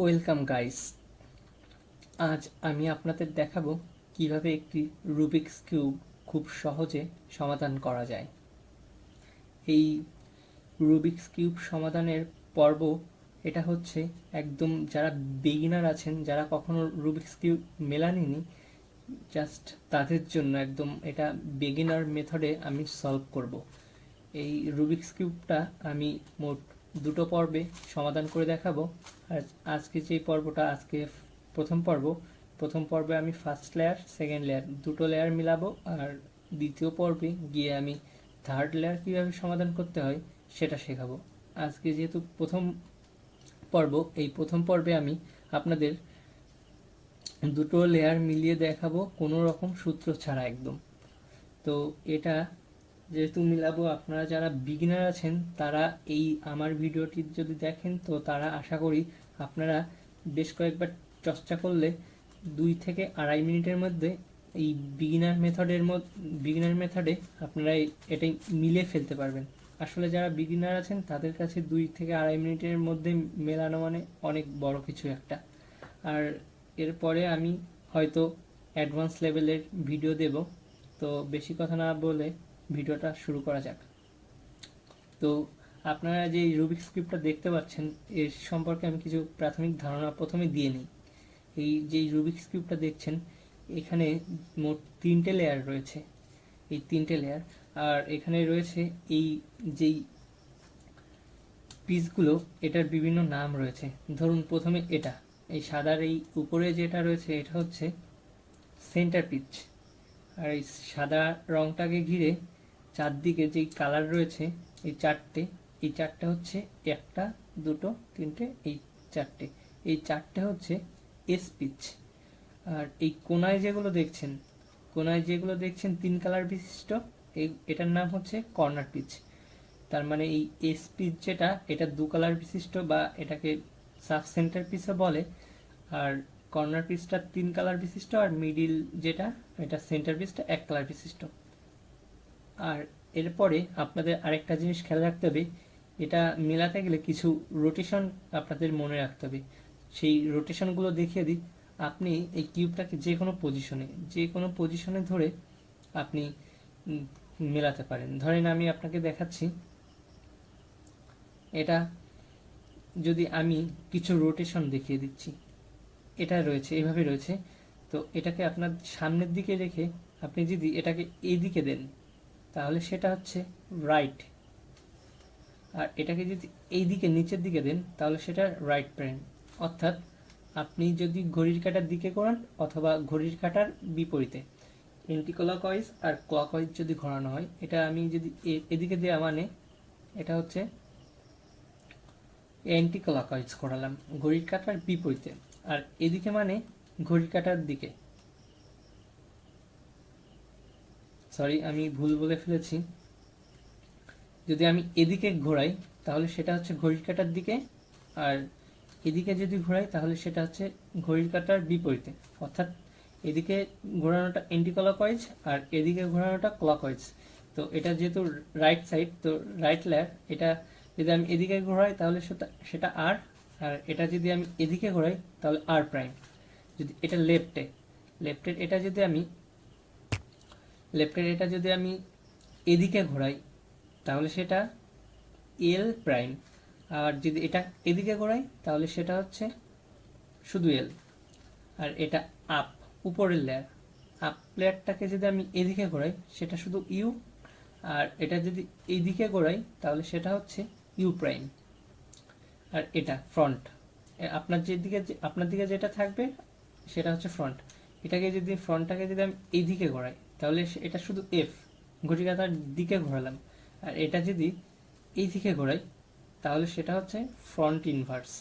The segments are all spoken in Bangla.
Welcome guys. আজ আমি আপনাদের দেখাবো কিভাবে একটি রুবিক্স কিউব খুব সহজে সমাধান করা যায়। এই রুবিক্স কিউব সমাধানের পর্ব এটা হচ্ছে একদম যারা বিগিনার আছেন, যারা কখনো রুবিক্স কিউব মেলাননি, জাস্ট তাদের জন্য একদম এটা বিগিনার মেথডে আমি সলভ করব। এই রুবিক্স কিউবটা আমি মোট দুটো পর্বে সমাধান করে দেখাবো। আর আজকে যে পর্বটা প্রথম পর্বে আমি ফার্স্ট লেয়ার সেকেন্ড লেয়ার দুটো লেয়ার মিলাবো, আর দ্বিতীয় পর্বে গিয়ে আমি থার্ড লেয়ার কীভাবে সমাধান করতে হয় সেটা শেখাবো। আজকে যেহেতু প্রথম পর্বে আমি আপনাদের দুটো লেয়ার মিলিয়ে দেখাবো কোনো রকম সূত্র ছাড়া একদম। তো এটা যেহেতু মিলাবো, আপনারা যারা বিগিনার আছেন তারা এই আমার ভিডিওটি যদি দেখেন তো তারা আশা করি আপনারা বেশ কয়েকবার চর্চা করলে 2 থেকে 2.5 মিনিটের মধ্যে এই বিগিনার মেথডে আপনারা এটাই মিলে ফেলতে পারবেন। আসলে যারা বিগিনার আছেন তাদের কাছে 2 থেকে 2.5 মিনিটের মধ্যে মেলানো মানে অনেক বড় কিছু একটা। আর এরপরে আমি হয়তো অ্যাডভান্স লেভেলের ভিডিও দেব। তো বেশি কথা না বলে ভিডিওটা শুরু করা যাক। তো আপনারা যে রুবিক্স কিউবটা দেখতে পাচ্ছেন এর সম্পর্কে আমি কিছু প্রাথমিক ধারণা প্রথমে দিয়ে নিই। এই যে রুবিক্স কিউবটা দেখছেন এখানে মোট 3টে লেয়ার রয়েছে, এই 3টে লেয়ার। আর এখানে রয়েছে এই যেই পিসগুলো, এটার বিভিন্ন নাম রয়েছে। ধরুন প্রথমে এটা, এই সাদার এই উপরে যেটা রয়েছে এটা হচ্ছে সেন্টার পিচ। আর এই সাদা রংটাকে ঘিরে চারদিকে যেই কালার রয়েছে এই চারটে হচ্ছে 1 2 3টে, এই চারটে হচ্ছে এস পিচ। আর এই কোনায় যেগুলো দেখছেন 3 কালার বিশিষ্ট, এটার নাম হচ্ছে কর্নার পিচ। তার মানে এই এস পিচ যেটা, এটা 2 কালার বিশিষ্ট বা এটাকে সাব সেন্টার পিচও বলে। আর কর্নার পিসটা 3 কালার বিশিষ্ট, আর মিডিল যেটা এটা সেন্টার পিসটা 1 কালার বিশিষ্ট। আর এরপরে আপনাদের আরেকটা জিনিস খেয়াল রাখতে হবে, এটা মেলাতে গেলে কিছু রোটেশন আপনাদের মনে রাখতে হবে। সেই রোটেশনগুলো দেখিয়ে দিই। আপনি এই কিউবটাকে যে কোনো পজিশনে ধরে আপনি মেলাতে পারেন। ধরেন আমি আপনাকে দেখাচ্ছি, এটা যদি আমি কিছু রোটেশন দেখিয়ে দিচ্ছি, এটা রয়েছে এভাবে রয়েছে। তো এটাকে আপনার সামনের দিকে রেখে আপনি যদি এটাকে এই দিকে দেন তাহলে সেটা হচ্ছে রাইট, আর এটাকে যদি এই দিকে নিচের দিকে দেন তাহলে সেটা রাইট প্রাইম। অর্থাৎ আপনি যদি ঘড়ির কাঁটার দিকে করান অথবা ঘড়ির কাঁটার বিপরীতে, এন্টি ক্লকওয়াইজ আর ক্লকওয়াইজ যদি ঘোরানো হয়, এটা আমি যদি এদিকে দেওয়া মানে এটা হচ্ছে অ্যান্টি ক্লকওয়াইজ ঘোরালাম ঘড়ির কাঁটার বিপরীতে, আর এদিকে মানে ঘড়ির কাঁটার দিকে। সরি, আমি ভুল বলে ফেলেছি। যদি আমি এদিকে ঘোরাই তাহলে সেটা হচ্ছে ঘড়ির কাঁটার দিকে, আর এদিকে যদি ঘোরাই তাহলে সেটা হচ্ছে ঘড়ির কাঁটার বিপরীতে। অর্থাৎ এদিকে ঘোরানোটা অ্যান্টি ক্লকওয়াইজ আর এদিকে ঘোরানোটা ক্লকওয়াইজ। তো এটা যেহেতু রাইট সাইড, তো রাইট লেয়ার, এটা যদি আমি এদিকে ঘোরাই তাহলে সেটা আর, আর এটা যদি আমি এদিকে ঘোরাই তাহলে আর প্রাইম। যদি এটা লেফটের এটা যদি আমি এদিকে ঘোরাই তাহলে সেটা এল প্রাইম, আর যদি এটা এদিকে ঘোরাই তাহলে সেটা হচ্ছে শুধু এল। আর এটা আপ, উপরের লেয়ার, আপ লেয়ারটাকে যদি আমি এদিকে ঘোরাই সেটা শুধু ইউ, আর এটা যদি এইদিকে ঘোরাই তাহলে সেটা হচ্ছে ইউ প্রাইম। আর এটা ফ্রন্ট, আপনার দিকে যেটা থাকবে সেটা হচ্ছে ফ্রন্ট। ফ্রন্টটাকে যদি আমি এইদিকে ঘোরাই তাহলে এটা শুধু এফ, ঘড়ি কাঁটার দিকে ঘোরালাম। আর এটা যদি এই দিকে ঘোরাই তাহলে সেটা হচ্ছে ফ্রন্ট ইনভার্স,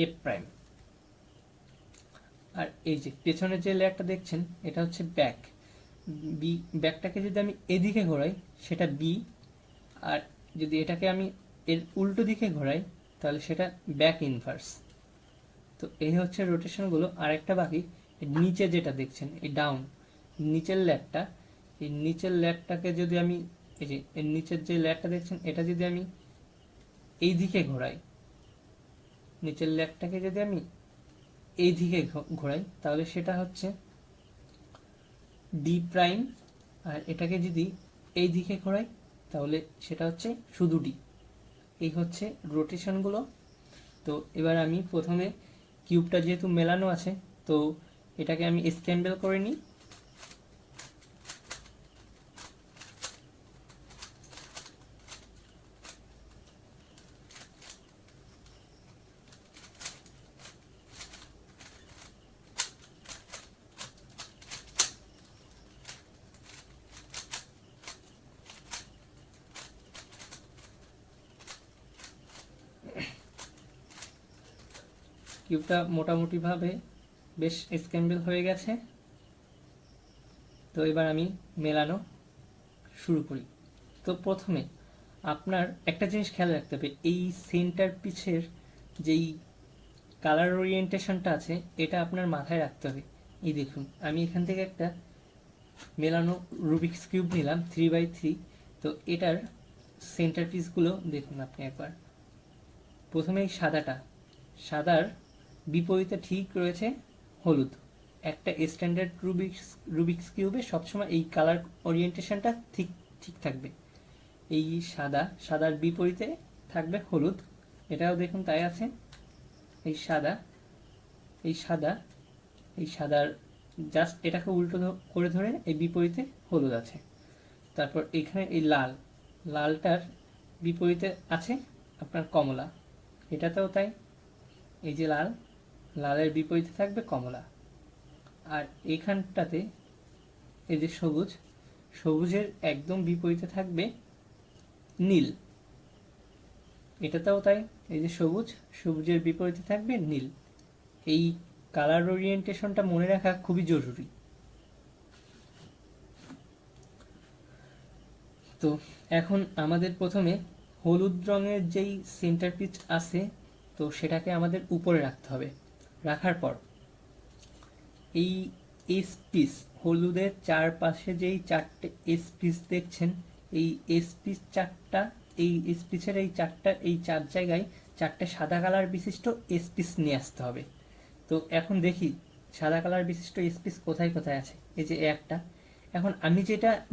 এফ প্রাইম। আর এই যে পেছনের যে লেয়ারটা দেখছেন এটা হচ্ছে ব্যাক, ব্যাকটাকে যদি আমি এদিকে ঘোরাই সেটা বি, আর যদি এটাকে আমি এর উল্টো দিকে ঘোরাই তাহলে সেটা ব্যাক ইনভার্স। তো এই হচ্ছে রোটেশনগুলো। আর একটা বাকি, নিচে যেটা দেখছেন এই ডাউন, নিচের লেয়ারটাকে যদি আমি এই যে এর নিচের যে লেয়ারটা দেখছেন এটা যদি আমি এই দিকে ঘোরাই, নিচের লেয়ারটাকে যদি আমি এই দিকে ঘোরাই তাহলে সেটা হচ্ছে ডি প্রাইম, আর এটাকে যদি এই দিকে ঘোরাই তাহলে সেটা হচ্ছে শুধু ডি। এই হচ্ছে রোটেশনগুলো। তো এবার আমি প্রথমে কিউবটা যেহেতু মেলানো আছে, তো এটাকে আমি স্ক্যাম্বল করে নিই। কিউবটা মোটামুটিভাবে বেশ স্ক্যাম্বল হয়ে গেছে। তো এবার আমি মেলানো শুরু করি। তো প্রথমে আপনার একটা জিনিস খেয়াল রাখতে হবে, এই সেন্টার পিচের যেই কালার ওরিয়েন্টেশনটা আছে এটা আপনার মাথায় রাখতে হবে। এই দেখুন আমি এখান থেকে একটা মেলানো রুবিক্স কিউব নিলাম 3x3। তো এটার সেন্টার পিসগুলো দেখুন আপনি একবার। প্রথমে এই সাদার বিপরীতে ঠিক রয়েছে হলুদ। একটা স্ট্যান্ডার্ড রুবিক্স কিউবে সবসময় এই কালার ওরিয়েন্টেশনটা ঠিক ঠিক থাকবে। এই সাদার বিপরীতে থাকবে হলুদ, এটাও দেখুন তাই আছে। এই সাদা এই সাদা এই সাদার জাস্ট এটাকে উল্টো করে ধরে এই বিপরীতে হলুদ আছে। তারপর এখানে এই লালটার বিপরীতে আছে আপনার কমলা, এটাতেও তাই। এই যে লালের বিপরীতে থাকবে কমলা। আর এইখানটাতে এই যে সবুজের একদম বিপরীতে থাকবে নীল, এটাতেও তাই। এই যে সবুজের বিপরীতে থাকবে নীল। এই কালার ওরিয়েন্টেশনটা মনে রাখা খুবই জরুরি। তো এখন আমাদের প্রথমে হলুদ রঙের যেই সেন্টার পিচ আছে, তো সেটাকে আমাদের উপরে রাখতে হবে। রাখার পর এই এস পিস, হলুদের চারপাশে যেই চারটে এস পিস দেখছেন, এই এস পিস চারটা, এই এস পিসের এই চার জায়গায় চারটে সাদা কালার বিশিষ্ট এস পিস নিয়ে আসতে হবে। তো এখন দেখি সাদা কালার বিশিষ্ট এস পিস কোথায় কোথায় আছে। এই যে একটা, এখন আমি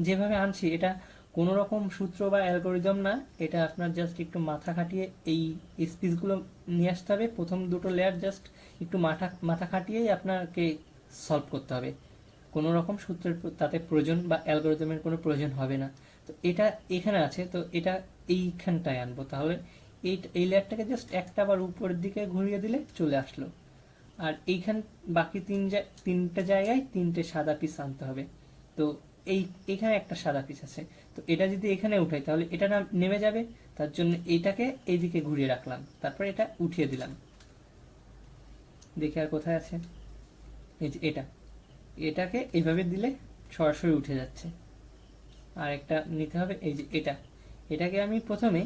যেভাবে আনছি এটা কোনো রকম সূত্র বা অ্যালগোরিদম না, এটা আপনার জাস্ট একটু মাথা খাটিয়ে এই স্পিচগুলো নিয়ে আসতে হবে। প্রথম দুটো লেয়ার জাস্ট একটু মাথা খাটিয়েই আপনাকে সলভ করতে হবে। কোনো রকম সূত্রের তাতে প্রয়োজন বা অ্যালগোরিদমের কোনো প্রয়োজন হবে না। তো এটা এখানে আছে, তো এটা এইখানটায় আনবো। তাহলে এই লেয়ারটাকে জাস্ট একটা আবার উপরের দিকে ঘুরিয়ে দিলে চলে আসলো। আর এইখান বাকি তিনটা জায়গায় তিনটে সাদা পিস আনতে হবে। তো এইখানে একটা সাদা পিস আছে, তো এটা যদি এখানে উঠাই তাহলে এটা নেমে যাবে। তার জন্য এইটাকে এইদিকে ঘুরিয়ে রাখলাম, তারপর এটা উঠিয়ে দিলাম। দেখে আর কোথায় আছে, এই যে এটাকে এইভাবে দিলে সরাসরি উঠে যাচ্ছে। আর একটা নিতে হবে, এই যে এটাকে আমি প্রথমে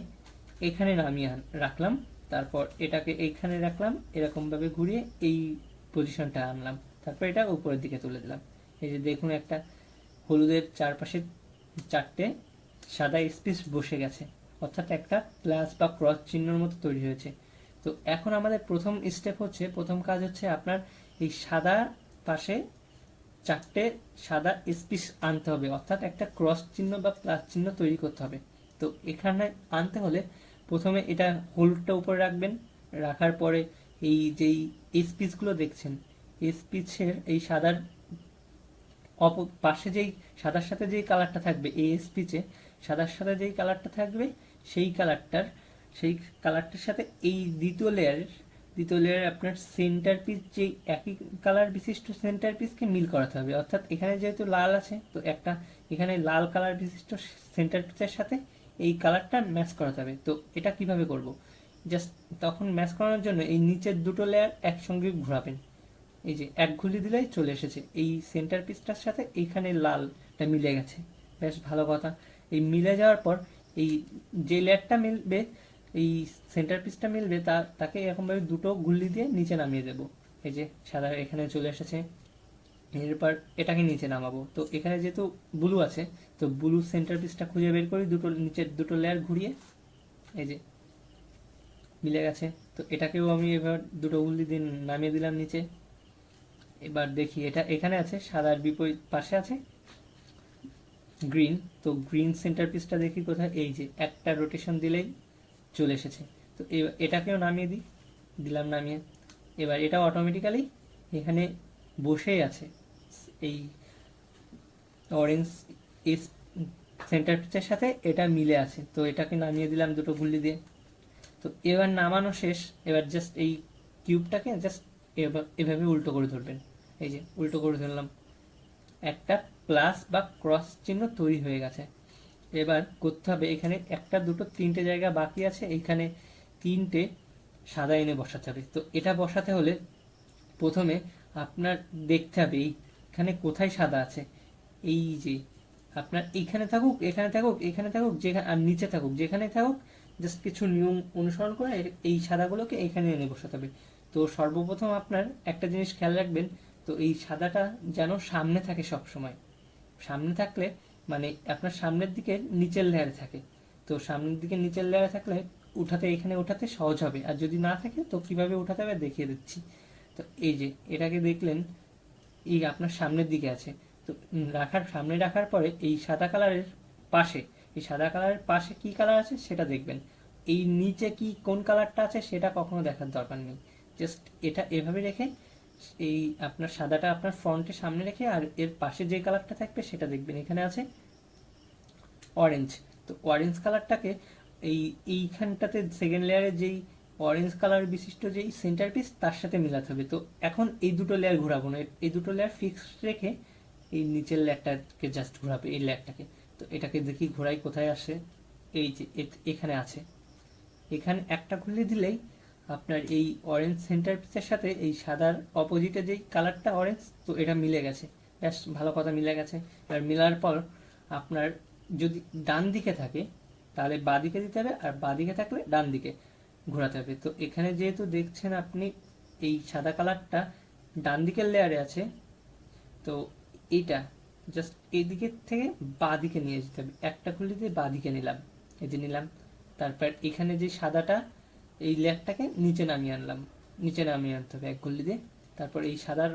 এখানে নামিয়ে রাখলাম, তারপর এটাকে এইখানে রাখলাম, এরকম ভাবে ঘুরিয়ে এই পজিশনটা আনলাম, তারপর এটা উপরের দিকে তুলে দিলাম। এই যে দেখুন একটা হলুদের চারপাশে চারটে সাদা স্পেস বসে গেছে, অর্থাৎ একটা প্লাস বা ক্রস চিহ্নের মতো তৈরি হয়েছে। তো এখন আমাদের প্রথম কাজ হচ্ছে আপনার এই সাদা পাশে চারটে সাদা স্পেস আনতে হবে, অর্থাৎ একটা ক্রস চিহ্ন বা প্লাস চিহ্ন তৈরি করতে হবে। তো এখানে আনতে হলে প্রথমে এটা হলুদটা উপরে রাখবেন। রাখার পরে এই যেই স্পিচগুলো দেখছেন, স্পিচের এই সাদার পাশে যেই সাদার সাথে যেই কালারটা থাকবে, এই স্পিচে সাদার সাথে যেই কালারটা থাকবে, সেই কালারটার সাথে এই দ্বিতীয় লেয়ারে আপনার সেন্টার পিস যে একই কালার বিশিষ্ট সেন্টার পিসকে মিল করাতে হবে। অর্থাৎ এখানে যেহেতু লাল আছে, তো একটা এখানে লাল কালার বিশিষ্ট সেন্টার পিসের সাথে এই কালারটা ম্যাচ করাতে হবে। তো এটা কিভাবে করব, জাস্ট তখন ম্যাচ করানোর জন্য এই নিচের দুটো লেয়ার একসঙ্গে ঘোরাবেন। এই যে এক ঘুলি দিলেই চলে এসেছে, এই সেন্টার পিসটার সাথে এইখানে লালটা মিলে গেছে। বেশ ভালো কথা। এই মিলে যাওয়ার পর এই যে লেয়ারটা মিলবে, এই সেন্টার পিসটা মিলবে, তাকে এরকমভাবে দুটো ঘুলি দিয়ে নিচে নামিয়ে দেব। এই যে সাদা এখানে চলে এসেছে, এরপর এটাকে নিচে নামাবো। তো এখানে যেহেতু ব্লু আছে, তো ব্লু সেন্টার পিসটা খুঁজে বের করি, নিচের দুটো লেয়ার ঘুরিয়ে, এই যে মিলে গেছে। তো এটাকেও আমি এবার দুটো ঘুলি দিয়ে নামিয়ে দিলাম নিচে। এবার দেখি এটা এখানে আছে, সাদার বিপরীত পাশে আছে গ্রিন। তো গ্রিন সেন্টার পিসটা দেখি কোথায়, এই যে একটা রোটেশন দিলেই চলে এসেছে। তো এটাকেও নামিয়ে দিই, দিলাম নামিয়ে। এবার এটা অটোমেটিক্যালি এখানে বসেই আছে এই অরেঞ্জ এস সেন্টার পিসের সাথে এটা মিলে আছে। তো এটাকে নামিয়ে দিলাম দুটো গুল্লি দিয়ে। তো এবার নামানো শেষ। এবার জাস্ট এই কিউবটাকে জাস্ট এভাবে উল্টো করে ধরবেন, এই যে উল্টো করে ধরলাম, একটা প্লাস বা ক্রস চিহ্ন তৈরি হয়ে গেছে। এবার করতে হবে এখানে একটা দুটো তিনটে জায়গা বাকি আছে, এইখানে তিনটে সাদা এনে বসাতে হবে। তো এটা বসাতে হলে প্রথমে আপনার দেখতে হবে এইখানে কোথায় সাদা আছে। এই যে আপনার এইখানে থাকুক, এখানে থাকুক, এখানে থাকুক, যেখানে আর নিচে থাকুক, যেখানে থাকুক, জাস্ট কিছু নিয়ম অনুসরণ করে এই সাদাগুলোকে এখানে এনে বসাতে হবে। তো সর্বপ্রথম আপনার একটা জিনিস খেয়াল রাখবেন, তো এই সাদাটা যেন সামনে থাকে সব সময়। সামনে থাকলে মানে আপনার সামনের দিকে নিচের লেয়ারে থাকে। তো সামনের দিকে নিচের লেয়ারে থাকলে উঠাতে এখানে উঠাতে সহজ হবে। আর যদি না থাকে তো কিভাবে উঠাতে হবে দেখিয়ে দিচ্ছি। তো এই যে এটাকে দেখলেন এই আপনার সামনের দিকে আছে। তো সামনে রাখার পরে এই সাদা কালারের পাশে, এই সাদা কালারের পাশে কি কালার আছে সেটা দেখবেন। এই নিচে কি কোন কালারটা আছে সেটা কখনো দেখার দরকার নেই। জাস্ট এটা এভাবে রেখে এই আপনার সাদাটা আপনার ফ্রন্টের সামনে রেখে আর এর পাশে যে কালারটা থাকবে সেটা দেখবেন। এখানে আছে অরেঞ্জ। তো অরেঞ্জ কালারটাকে এইখানটাতে সেকেন্ড লেয়ারে যেই অরেঞ্জ কালার বিশিষ্ট যেই সেন্টার পিস তার সাথে মিলাতে হবে। তো এখন এই দুটো লেয়ার ঘোরাবো না, এই দুটো লেয়ার ফিক্সড রেখে এই নিচের লেয়ারটাকে জাস্ট ঘোরাবে, এই লেয়ারটাকে। তো এটাকে দেখি ঘোরাই কোথায় আসে, এই যে এখানে আছে। এখানে একটা খুলে দিলেই আপনার এই অরেঞ্জ সেন্টার পিসের সাথে এই সাদার অপোজিটে যেই কালারটা অরেঞ্জ, তো এটা মিলে গেছে। ব্যাস, ভালো কথা, মিলে গেছে। এবার মিলার পর আপনার যদি ডান দিকে থাকে তাহলে বাঁ দিকে দিতে হবে, আর বাঁ দিকে থাকলে ডান দিকে ঘোরাতে হবে। তো এখানে যেহেতু দেখছেন আপনি এই সাদা কালারটা ডান দিকের লেয়ারে আছে, তো এইটা জাস্ট এই দিকের থেকে বাঁ দিকে নিয়ে যেতে হবে। একটা খুলে দিয়ে বাঁ দিকে নিলাম, এই যে নিলাম। তারপর এখানে যে সাদাটা এই লেয়ারটাকে নিচে নামিয়ে আনলাম, নিচে নামিয়ে আনতে হবে এক গুল্লি দিয়ে। তারপর এই সাদার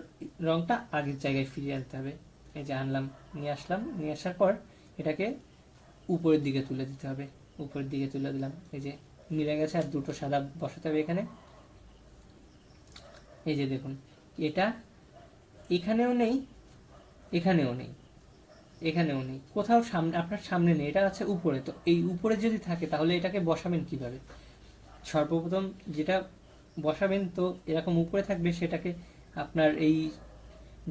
রংটা আগের জায়গায় ফিরিয়ে আনতে হবে, এই যে আনলাম, নিয়ে আসলাম। নিয়ে আসার পর এটাকে উপরের দিকে তুলে দিতে হবে, উপরের দিকে তুলে দিলাম, এই যে মিলে গেছে। আর দুটো সাদা বসাতে হবে এখানে, এই যে দেখুন এটা এখানেও নেই, এখানেও নেই, এখানেও নেই, কোথাও সামনে আপনার সামনে নেই, এটা আছে উপরে। তো এই উপরে যদি থাকে তাহলে এটাকে বসাবেন কিভাবে? সর্বপ্রথম যেটা বসাবেন, তো এরকম উপরে থাকবে, সেটাকে আপনার এই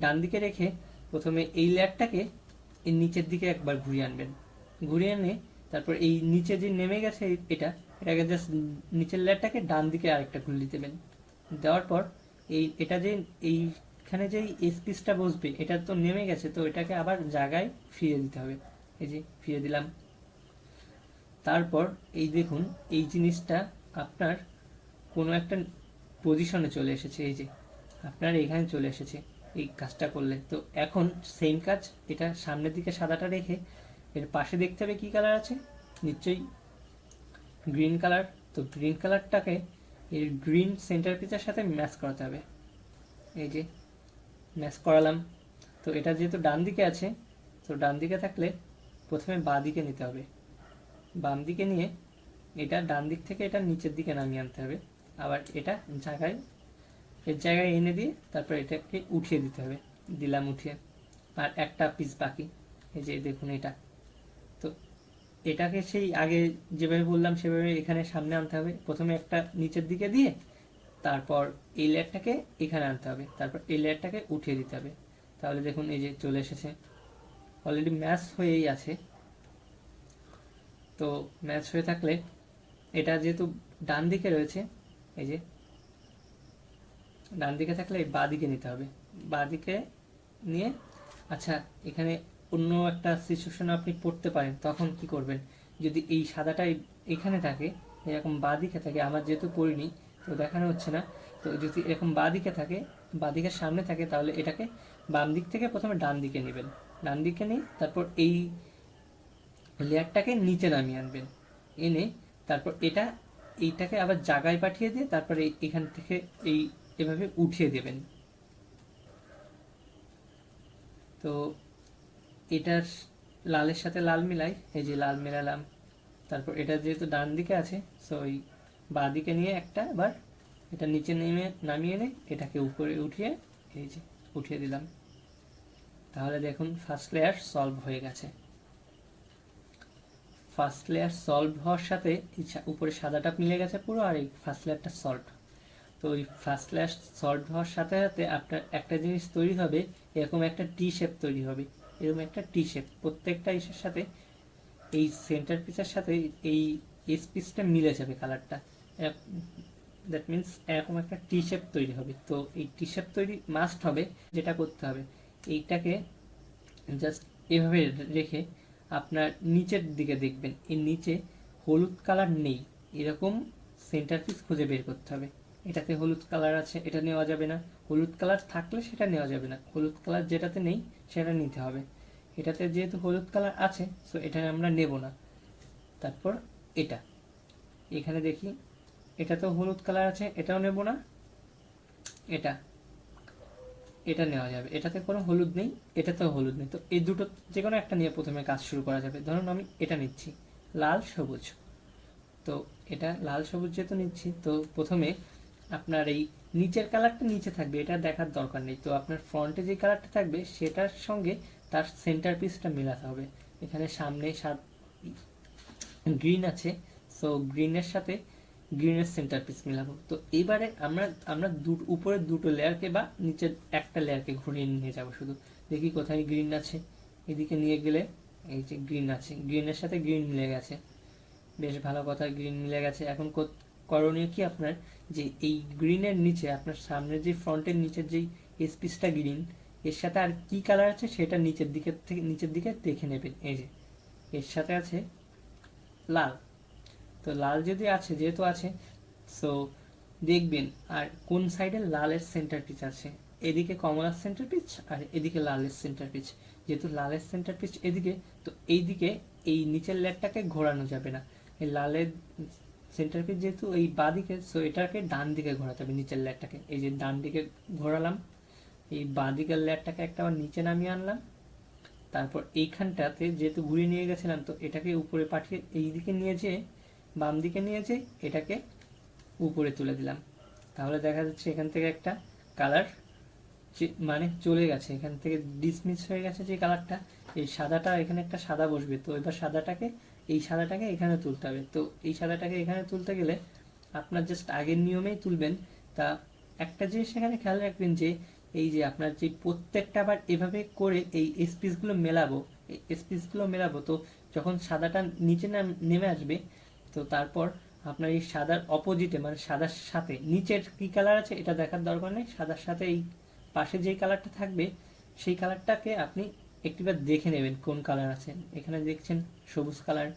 ডান দিকে রেখে প্রথমে এই লেয়ারটাকে এর নিচের দিকে একবার ঘুরিয়ে আনবেন। ঘুরিয়ে এনে তারপর এই নিচে যে নেমে গেছে এটাকে জাস্ট নিচের লেয়ারটাকে ডান দিকে আরেকটা ঘুরিয়ে দেবেন। দেওয়ার পর এটা যে এইখানে যে পিসটা বসবে এটা তো নেমে গেছে, তো এটাকে আবার জায়গায় ফিরিয়ে দিতে হবে, এই যে ফিরিয়ে দিলাম। তারপর এই দেখুন এই জিনিসটা আপনার কোনো একটা পজিশনে চলে এসেছে, এই যে আপনার এখানে চলে এসেছে এই কাজটা করলে। তো এখন সেম কাজ, এটা সামনের দিকে সাদাটা রেখে এর পাশে দেখতে হবে কী কালার আছে, নিশ্চয়ই গ্রিন কালার। তো গ্রিন কালারটাকে এর গ্রিন সেন্টার পিসের সাথে ম্যাচ করাতে হবে, এই যে ম্যাচ করালাম। তো এটা যেহেতু ডান দিকে আছে, তো ডান দিকে থাকলে প্রথমে বাঁ দিকে নিতে হবে, বাম দিকে নিয়ে এটা ডান দিক থেকে এটা নিচের দিকে নামিয়ে আনতে হবে। আবার এটা জায়গায় এর জায়গায় এনে দিয়ে তারপর এটাকে উঠিয়ে দিতে হবে, দিলাম উঠিয়ে। আর একটা পিস বাকি, এই যে দেখুন এটা। তো এটাকে সেই আগে যেভাবে বললাম সেভাবে এখানে সামনে আনতে হবে। প্রথমে একটা নিচের দিকে দিয়ে তারপর এই লেয়ারটাকে এখানে আনতে হবে, তারপর এই লেয়ারটাকে উঠিয়ে দিতে হবে। তাহলে দেখুন এই যে চলে এসেছে, অলরেডি ম্যাচ হয়েই আছে। তো ম্যাচ হয়ে থাকলে এটা যেহেতু ডান দিকে রয়েছে, এই যে ডান দিকে থাকলে বাঁ দিকে নিতে হবে, বাঁ দিকে নিয়ে আচ্ছা এখানে অন্য একটা সিচুয়েশনে আপনি পড়তে পারেন, তখন কি করবেন? যদি এই সাদাটা এখানে থাকে, এরকম বাঁ দিকে থাকে, আমার যেহেতু পড়িনি তো দেখানো হচ্ছে না, তো যদি এরকম বাঁ দিকে থাকে, বাঁ দিকের সামনে থাকে, তাহলে এটাকে বাম দিক থেকে প্রথমে ডান দিকে নেবেন, ডান দিকে নিয়ে তারপর এই লেয়ারটাকে নিচে নামিয়ে আনবেন, এনে তারপর এইটাকে আবার জায়গায় পাঠিয়ে দিয়ে তারপরে এখান থেকে এই এভাবে উঠিয়ে দেবেন। তো এটার লালের সাথে লাল মিলাই, এই যে লাল মেলালাম। তারপর এটা যেহেতু ডান দিকে আছে, সো ওই বাঁ দিকে নিয়ে একটা আবার এটা নিচে নামিয়ে এনে এটাকে উপরে উঠিয়ে এই যে উঠিয়ে দিলাম। তাহলে দেখুন ফার্স্ট লেয়ার সলভ হয়ে গেছে। ফার্স্ট লেয়ার সলভ হওয়ার সাথে উপরে সাদাটা মিলে গেছে পুরো, আর এই ফার্স্ট লেয়ারটা সলভ। তো ওই ফার্স্ট লেয়ার সলভ হওয়ার সাথে সাথে আপনার একটা জিনিস তৈরি হবে, এরকম একটা টি শেপ তৈরি হবে। এরকম একটা টি শেপ প্রত্যেকটা ইসের সাথে, এই সেন্টার পিসের সাথে এই এস পিসটা মিলে যাবে কালারটা। দ্যাট মিন্স এরকম একটা টি শেপ তৈরি হবে। তো এই টি শেপ তৈরি মাস্ট হবে। যেটা করতে হবে, এইটাকে জাস্ট এভাবে রেখে আপনার নিচের দিকে দেখবেন, এর নিচে হলুদ কালার নেই এরকম সেন্টার পিস খুঁজে বের করতে হবে। এটাতে হলুদ কালার আছে, এটা নেওয়া যাবে না। হলুদ কালার থাকলে সেটা নেওয়া যাবে না। হলুদ কালার যেটাতে নেই সেটা নিতে হবে। এটাতে যেহেতু হলুদ কালার আছে, সো এটা আমরা নেব না। তারপর এটা এখানে দেখি, এটাতেও হলুদ কালার আছে, এটাও নেব না। এটা এটা নেওয়া যাবে, এটাতে কোনো হলুদ নেই, এটাতেও হলুদ নেই। তো এই দুটো যে কোনো একটা নিয়ে প্রথমে কাজ শুরু করা যাবে। ধরুন আমি এটা নিচ্ছি, লাল সবুজ। তো এটা লাল সবুজ যেহেতু নিচ্ছি, তো প্রথমে আপনার এই নিচের কালারটা নিচে থাকবে, এটা দেখার দরকার নেই। তো আপনার ফ্রন্টে যে কালারটা থাকবে সেটার সঙ্গে তার সেন্টার পিসটা মেলাতে হবে। এখানে সামনে গ্রিন আছে, সো গ্রিনের সাথে গ্রিনের সেন্টার পিস মিলাবো। তো এবারে আমরা আমরা উপরের দুটো লেয়ারকে বা নিচের একটা লেয়ারকে ঘুরিয়ে নিয়ে যাব। শুধু দেখি কোথায় গ্রিন আছে, এদিকে নিয়ে গেলে এই যে গ্রিন আছে, গ্রিনের সাথে গ্রিন মিলে গেছে। বেশ ভালো কথা, গ্রিন মিলে গেছে। এখন করণীয় কি আপনার, যে এই গ্রিনের নিচে আপনার সামনে যে ফ্রন্টের নিচের যেই এস পিসটা গ্রিন, এর সাথে আর কি কালার আছে সেটা নিচের দিকে দেখে নেবেন। এই যে এর সাথে আছে লাল। তো লাল যদি আছে, যেহেতু আছে, সো দেখবেন আর কোন সাইডে লালের সেন্টার পিচ আছে। এদিকে কমলার সেন্টার পিচ আর এদিকে লালের সেন্টার পিচ। যেহেতু লালের সেন্টার পিচ এদিকে, তো এইদিকে এই নিচের লেয়ারটাকে ঘোরানো যাবে না। এই লালের সেন্টার পিচ যেহেতু এই বাঁ দিকে, সো এটাকে ডান দিকে ঘোরাতে হবে নিচের লেয়ারটাকে। এই যে ডান দিকে ঘোরালাম, এই বাঁ দিকের লেয়ারটাকে একটা আবার নিচে নামিয়ে আনলাম। তারপর এইখানটাতে যেহেতু ঘুরিয়ে নিয়ে গেছিলাম, তো এটাকে উপরে পাঠিয়ে এই দিকে নিয়ে যেয়ে বাম দিকে নিয়ে যেয়ে এটাকে উপরে তুলে দিলাম। তাহলে দেখা যাচ্ছে এখান থেকে একটা কালার মানে চলে গেছে, এখান থেকে ডিসমিস হয়ে গেছে যে কালারটা। এই সাদাটা এখানে একটা সাদা বসবে, তো এবার এই সাদাটাকে এখানে তুলতে হবে। তো এই সাদাটাকে এখানে তুলতে গেলে আপনার জাস্ট আগের নিয়মেই তুলবেন। তা একটা জিনিস এখানে খেয়াল রাখবেন, যে এই যে আপনার যে প্রত্যেকটা আবার এভাবে করে এই স্পিসগুলো মেলাবো, তো যখন সাদাটা নিচে নেমে আসবে, তো তারপর আপনার এই সাদার অপোজিটে মানে সাদার সাথে নিচের কি কালার আছে এটা দেখার দরকার নেই। সাদার সাথে এই পাশে যেই কালারটা থাকবে সেই কালারটাকে আপনি একটিবার দেখে নেবেন কোন কালার আছে। এখানে দেখছেন সবুজ কালার।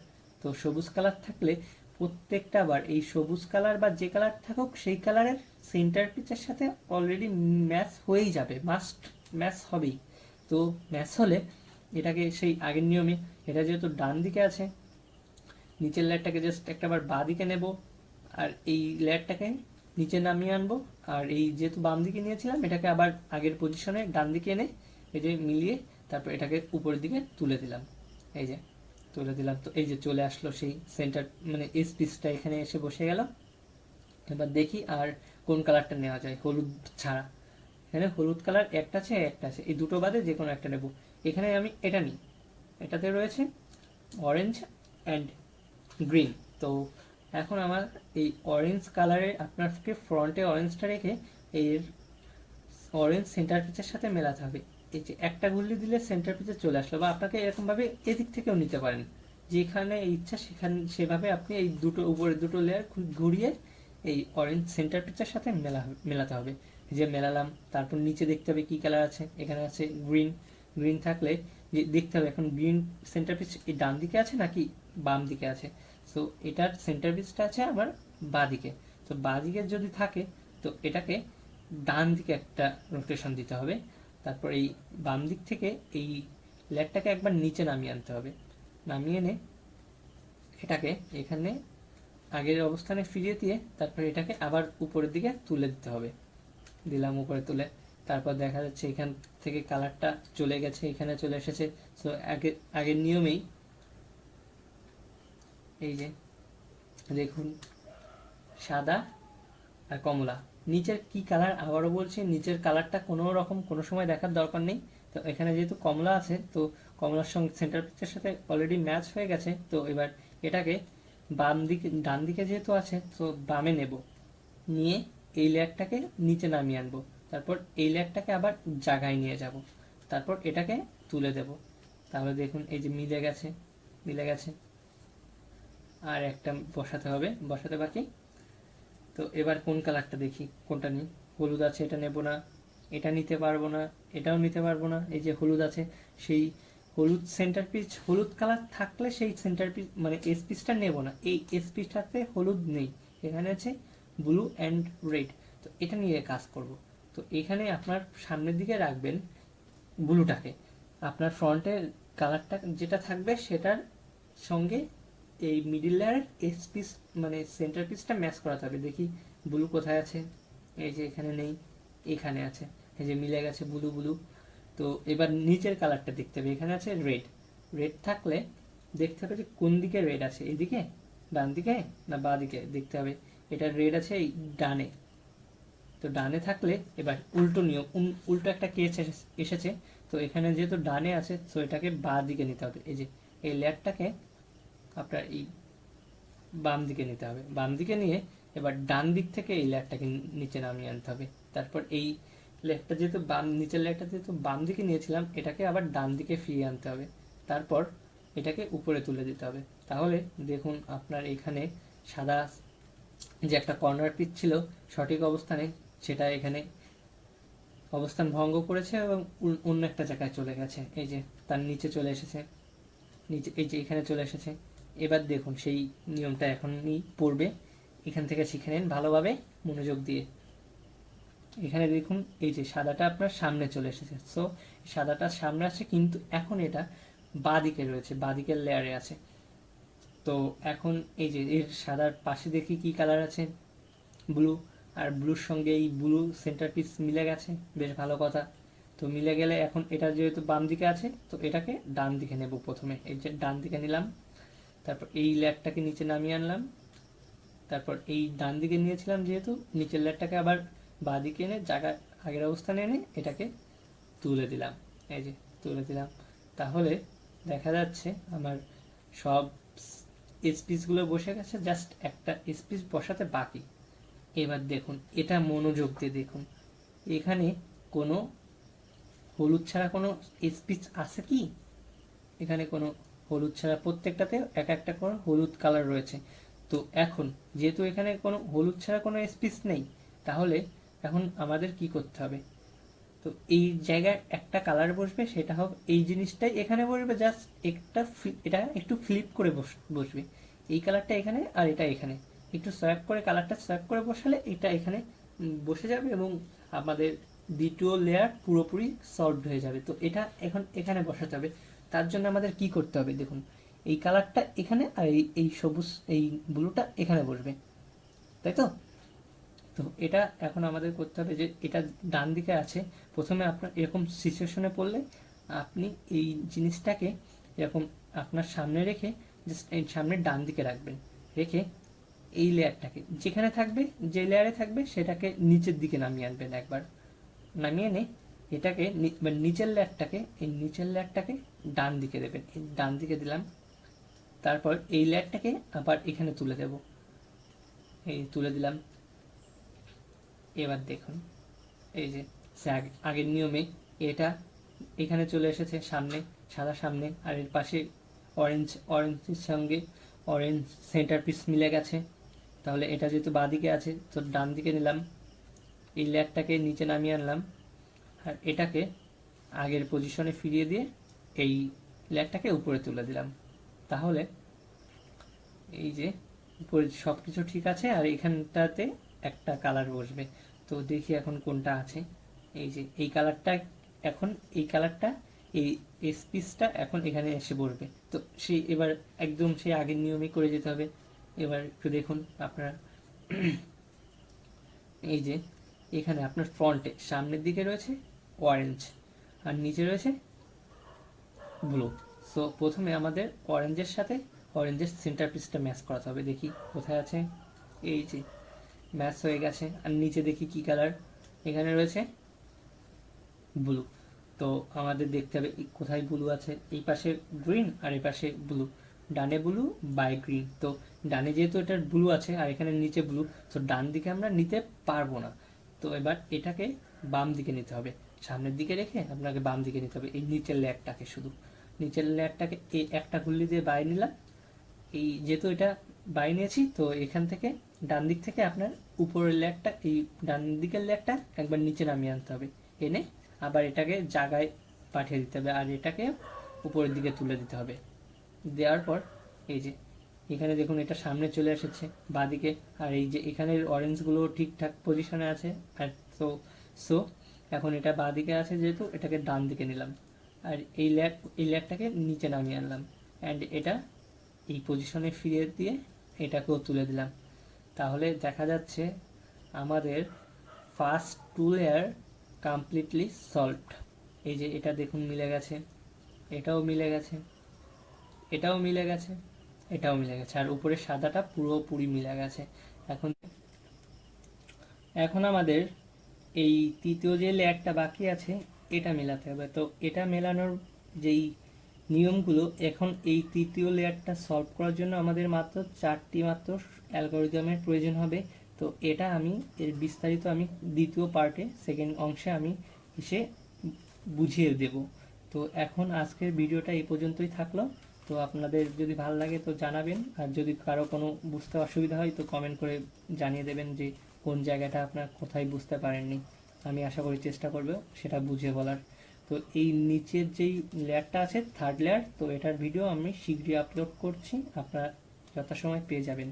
তো সবুজ কালার থাকলে প্রত্যেকটা বার এই সবুজ কালার বা যে কালার থাকুক সেই কালারের সেন্টার পিচের সাথে অলরেডি ম্যাচ হয়েই যাবে, মাস্ট ম্যাচ হবেই। তো ম্যাচ হলে এটাকে সেই আগের নিয়মে, এটা যেহেতু ডান দিকে আছে, নিচের লেয়ারটাকে জাস্ট একটাবার বাঁ দিকে নেব, আর এই লেয়ারটাকে নিচে নামিয়ে আনবো। আর এই যেহেতু বাম দিকে নিয়েছিলাম, এটাকে আবার আগের পজিশনে ডান দিকে এনে এই যে মিলিয়ে তারপর এটাকে উপরের দিকে তুলে দিলাম। এই যে তুলে দিলাম, তো এই যে চলে আসলো সেই সেন্টার মানে এস পিসটা এখানে এসে বসে গেল। এবার দেখি আর কোন কালারটা নেওয়া যায় হলুদ ছাড়া। এখানে হলুদ কালার একটা আছে, এই দুটো বাদে যে কোনো একটা নেব। এখানে আমি এটা নিই, এটাতে রয়েছে অরেঞ্জ অ্যান্ড গ্রিন। তো এখন আমার এই অরেঞ্জ কালারে আপনাকে ফ্রন্টে অরেঞ্জটা রেখে এর অরেঞ্জ সেন্টার পিচের সাথে মেলাতে হবে। এই যে একটা গুল্লি দিলে সেন্টার পিচে চলে আসলো, বা আপনাকে এরকমভাবে এদিক থেকেও নিতে পারেন, যেখানে ইচ্ছা সেভাবে আপনি এই উপরে দুটো লেয়ার ঘুরিয়ে এই অরেঞ্জ সেন্টার পিচের সাথে মেলাতে হবে। যে মেলালাম, তারপর নিচে দেখতে হবে কি কালার আছে। এখানে আছে গ্রিন। গ্রিন থাকলে যে দেখতে হবে এখন গ্রিন সেন্টার পিচ এই ডান দিকে আছে নাকি বাম দিকে আছে। সো এটার সেন্টার পিচটা আছে আবার বাঁ দিকে। তো বাঁ দিকে যদি থাকে, তো এটাকে ডান দিকে একটা রোটেশন দিতে হবে। তারপর এই বাম দিক থেকে এই লেয়ারটাকে একবার নিচে নামিয়ে আনতে হবে। নামিয়ে এনে এটাকে এখানে আগের অবস্থানে ফিরিয়ে দিয়ে তারপর এটাকে আবার উপরের দিকে তুলে দিতে হবে। দিলাম উপরে তুলে, তারপর দেখা যাচ্ছে এখান থেকে কালারটা চলে গেছে, এখানে চলে এসেছে। সো আগের নিয়মেই এই যে দেখুন সাদা আর কমলা, নিচের কি কালার আবারও বলছি, নিচের কালারটা কোনো রকম কোনো সময় দেখার দরকার নেই। তো এখানে যেহেতু কমলা আছে, তো কমলার সঙ্গে সেন্টার পিকচার সাথে অলরেডি ম্যাচ হয়ে গেছে। তো এবার এটাকে বাম দিকে, ডান দিকে যেহেতু আছে তো বামে নেব, নিয়ে এই লেয়ারটাকে নিচে নামিয়ে আনবো, তারপর এই লেয়ারটাকে আবার জায়গায় নিয়ে যাব, তারপর এটাকে তুলে দেব। তাহলে দেখুন এই যে মিলে গেছে, মিলে গেছে। আর একটা বসাতে হবে, বসাতে বাকি। তো এবার কোন কালারটা দেখি, কোনটা নিই। হলুদ আছে, এটা নেব না, এটা নিতে পারবো না, এটাও নিতে পারবো না। এই যে হলুদ আছে, সেই হলুদ সেন্টার পিস, হলুদ কালার থাকলে সেই সেন্টার পিস মানে এস পিসটা নেব না, এই এস পিসটাতে হলুদ নেই, এখানে আছে ব্লু অ্যান্ড রেড। তো এটা নিয়ে কাজ করব। তো এখানে আপনার সামনের দিকে রাখবেন ব্লুটাকে, আপনার ফ্রন্টের কালারটা যেটা থাকবে সেটার সঙ্গে এই মিডিল লেয়ারের এস পিস মানে সেন্টার পিসটা ম্যাচ করাতে হবে। দেখি ব্লু কোথায় আছে, এই যে এখানে নেই, এখানে আছে, এই যে মিলে গেছে ব্লু ব্লু। তো এবার নিচের কালারটা দেখতে হবে, এখানে আছে রেড, রেড থাকলে দেখতে হবে যে কোন দিকে রেড আছে, এইদিকে, ডান দিকে না বাঁ দিকে দেখতে হবে। এটা রেড আছে এই ডানে, তো ডানে থাকলে এবার উল্টো নিয়ম, উল্টো একটা কেস এসেছে। তো এখানে যেহেতু ডানে আছে তো এটাকে বাঁ দিকে নিতে হবে, এই যে এই লেয়ারটাকে আপনার এই বাম দিকে নিতে হবে, বাম দিকে নিয়ে এবার ডান দিক থেকে এই লেয়ারটাকে নিচে নামিয়ে আনতে হবে। তারপর এই লেয়ারটা যেহেতু বাম, নিচের লেয়ারটা যেহেতু বাম দিকে নিয়েছিলাম, এটাকে আবার ডান দিকে ফিরিয়ে আনতে হবে, তারপর এটাকে উপরে তুলে দিতে হবে। তাহলে দেখুন আপনার এখানে সাদা যে একটা কর্নার পিস ছিল সঠিক অবস্থানে, সেটা এখানে অবস্থান ভঙ্গ করেছে এবং অন্য একটা জায়গায় চলে গেছে। এই যে তার নিচে চলে এসেছে, নিচে এই যে এখানে চলে এসেছে। এবার দেখুন সেই নিয়মটা এখনই পড়বে, এখান থেকে শিখে নিন ভালোভাবে মনোযোগ দিয়ে। এখানে দেখুন এই যে সাদাটা আপনার সামনে চলে এসেছে। সো সাদাটা সামনে আছে, কিন্তু এখন এটা বাঁ দিকে রয়েছে, বাঁ দিকের লেয়ারে আছে। তো এখন এই যে এর সাদার পাশে দেখি কি কালার আছে, ব্লু, আর ব্লুর সঙ্গে এই ব্লু সেন্টার পিস মিলে গেছে, বেশ ভালো কথা। তো মিলে গেলে এখন এটা যেহেতু বাম দিকে আছে তো এটাকে ডান দিকে নেব, প্রথমে এই যে ডান দিকে নিলাম, তারপর এই লেয়ারটাকে নিচে নামিয়ে আনলাম, তারপর এই ডান দিকে নিয়েছিলাম যেহেতু নিচের লেয়ারটাকে আবার বাঁ দিকে এনে জায়গা আগের অবস্থানে এনে এটাকে তুলে দিলাম, এই যে তুলে দিলাম। তাহলে দেখা যাচ্ছে আমার সব স্পিচগুলো বসে গেছে, জাস্ট একটা স্পিচ বসাতে বাকি। এবার দেখুন এটা মনোযোগ দিয়ে দেখুন, এখানে কোনো হলুদ ছাড়া কোনো স্পিচ আছে কি? এখানে কোনো হলুদ ছাড়া, প্রত্যেকটাতে এক একটা করে হলুদ কালার রয়েছে। তো এখন যেহেতু এখানে কোনো হলুদ ছাড়া কোনো স্পিচ নেই, তাহলে এখন আমাদের কি করতে হবে? তো এই জায়গায় একটা কালার বসবে, সেটা হোক এই জিনিসটাই এখানে বসবে, জাস্ট একটা এটা একটু ফ্লিপ করে বসবে, এই কালারটা এখানে আর এটা এখানে, একটু সোয়াপ করে কালারটা সোয়াপ করে বসালে এটা এখানে বসে যাবে এবং আমাদের দ্বিতীয় লেয়ার পুরোপুরি সলভড হয়ে যাবে। তো এটা এখন এখানে বসাতে হবে। তার জন্য আমাদের কি করতে হবে দেখুন, এই কালারটা এখানে আর এই সবুজ এই ব্লুটা এখানে বসবে, তাই তো? তো এটা এখন আমাদের করতে হবে যে এটা ডান দিকে আছে, প্রথমে আপনার এরকম সিচুয়েশনে পড়লে আপনি এই জিনিসটাকে এরকম আপনার সামনে রেখে জাস্ট এই সামনে ডান দিকে রাখবেন, রেখে এই লেয়ারটাকে যেখানে থাকবে, যে লেয়ারে থাকবে সেটাকে নিচের দিকে নামিয়ে আনবেন একবার, নামিয়ে এনে এটাকে নিচের লেয়ারটাকে, এই নিচের লেয়ারটাকে ডান দিকে দেবেন, ডান দিকে দিলাম, তারপর এই লেয়ারটাকে আবার এখানে তুলে দেব, এই তুলে দিলাম। এবার দেখুন এই যে আগের নিয়মে এটা এখানে চলে এসেছে সামনে, সাদা সামনে, আর এর পাশে অরেঞ্জের সঙ্গে অরেঞ্জ সেন্টার পিস মিলে গেছে। তাহলে এটা যেহেতু বাঁ দিকে আছে তো ডান দিকে নিলাম, এই লেয়ারটাকে নিচে নামিয়ে আনলাম, আর এটাকে আগের পজিশনে ফিরিয়ে দিয়ে এই লেয়ারটাকে উপরে তুলে দিলাম। তাহলে এই যে উপরে সব কিছু ঠিক আছে, আর এখানটাতে একটা কালার বসবে। তো দেখি এখন কোনটা আছে, এই যে এই কালারটা, এখন এই কালারটা এই স্পিচটা এখন এখানে এসে বসবে। তো সেই এবার একদম সেই আগের নিয়মে করে যেতে হবে। এবার একটু দেখুন আপনারা, এই যে এখানে আপনার ফ্রন্টে সামনের দিকে রয়েছে অরেঞ্জ, আর নিচে রয়েছে ব্লু। সো প্রথমে আমাদের অরেঞ্জের সাথে অরেঞ্জের সেন্টার পিসটা ম্যাচ করাতে হবে। দেখি কোথায় আছে, এই যে ম্যাচ হয়ে গেছে। আর নিচে দেখি কি কালার, এখানে রয়েছে ব্লু। তো আমাদের দেখতে হবে কোথায় ব্লু আছে, এই পাশে গ্রিন আর এই পাশে ব্লু, ডানে ব্লু বাই গ্রিন। তো ডানে যেহেতু এটা ব্লু আছে আর এখানে নিচে ব্লু, তো ডান দিকে আমরা নিতে পারবো না। তো এবার এটাকে বাম দিকে নিতে হবে, সামনের দিকে রেখে আপনাকে বাম দিকে নিতে হবে এই নিচের লেয়ারটাকে। শুধু নিচের লেয়ারটাকে এই একটা গুল্লি দিয়ে বাইরে নিলাম। এই যেহেতু এটা বাইরে নিয়েছি, তো এখান থেকে ডান দিক থেকে আপনার উপরের লেয়ারটা, এই ডান দিকের লেয়ারটা একবার নিচে নামিয়ে আনতে হবে, এনে আবার এটাকে জায়গায় পাঠিয়ে দিতে হবে আর এটাকে উপরের দিকে তুলে দিতে হবে। দেওয়ার পর এই যে এখানে দেখুন এটা সামনে চলে এসেছে বাঁদিকে, আর এই যে এখানের অরেঞ্জগুলো ঠিকঠাক পজিশনে আছে। আর তো সো এখন এটা বাঁদিকে আছে যেহেতু এটাকে ডান দিকে নিলাম, আর এই লেয়ারটাকে নিচে নামিয়ে আনলাম অ্যান্ড এটা এই পজিশনে ফিরিয়ে দিয়ে এটাকেও তুলে দিলাম। তাহলে দেখা যাচ্ছে আমাদের first two layer completely solved. এই যে এটা দেখুন মিলে গেছে, এটাও মিলে গেছে, এটাও মিলে গেছে, এটাও মিলে গেছে, আর উপরের সাদাটা পুরোপুরি মিলে গেছে। এখন এখন আমাদের এই তৃতীয় যে লেয়ারটা বাকি আছে এটা মেলাতে হবে। তো এটা মেলানোর যেই নিয়মগুলো, এখন এই তৃতীয় লেয়ারটা সলভ করার জন্য আমাদের মাত্র 4টি মাত্র অ্যালগরিদমের প্রয়োজন হবে। তো এটা আমি এর বিস্তারিত আমি দ্বিতীয় পার্টে সেকেন্ড অংশে আমি এসে বুঝিয়ে দেব। তো এখন আজকের ভিডিওটা এই পর্যন্তই থাকলো। তো আপনাদের যদি ভালো লাগে তো জানাবেন, আর যদি কারো কোনো বুঝতে অসুবিধা হয় তো কমেন্ট করে জানিয়ে দেবেন যে কোন জায়গাটা আপনার কোথায় বুঝতে পারেননি। আমি আশা করি চেষ্টা করব সেটা বুঝিয়ে বলার। তো এই নিচের যেই লেয়ারটা আছে থার্ড লেয়ার, তো এটার ভিডিও আমি শীঘ্রই আপলোড করছি, আপনারা যথাসময় পেয়ে যাবেন।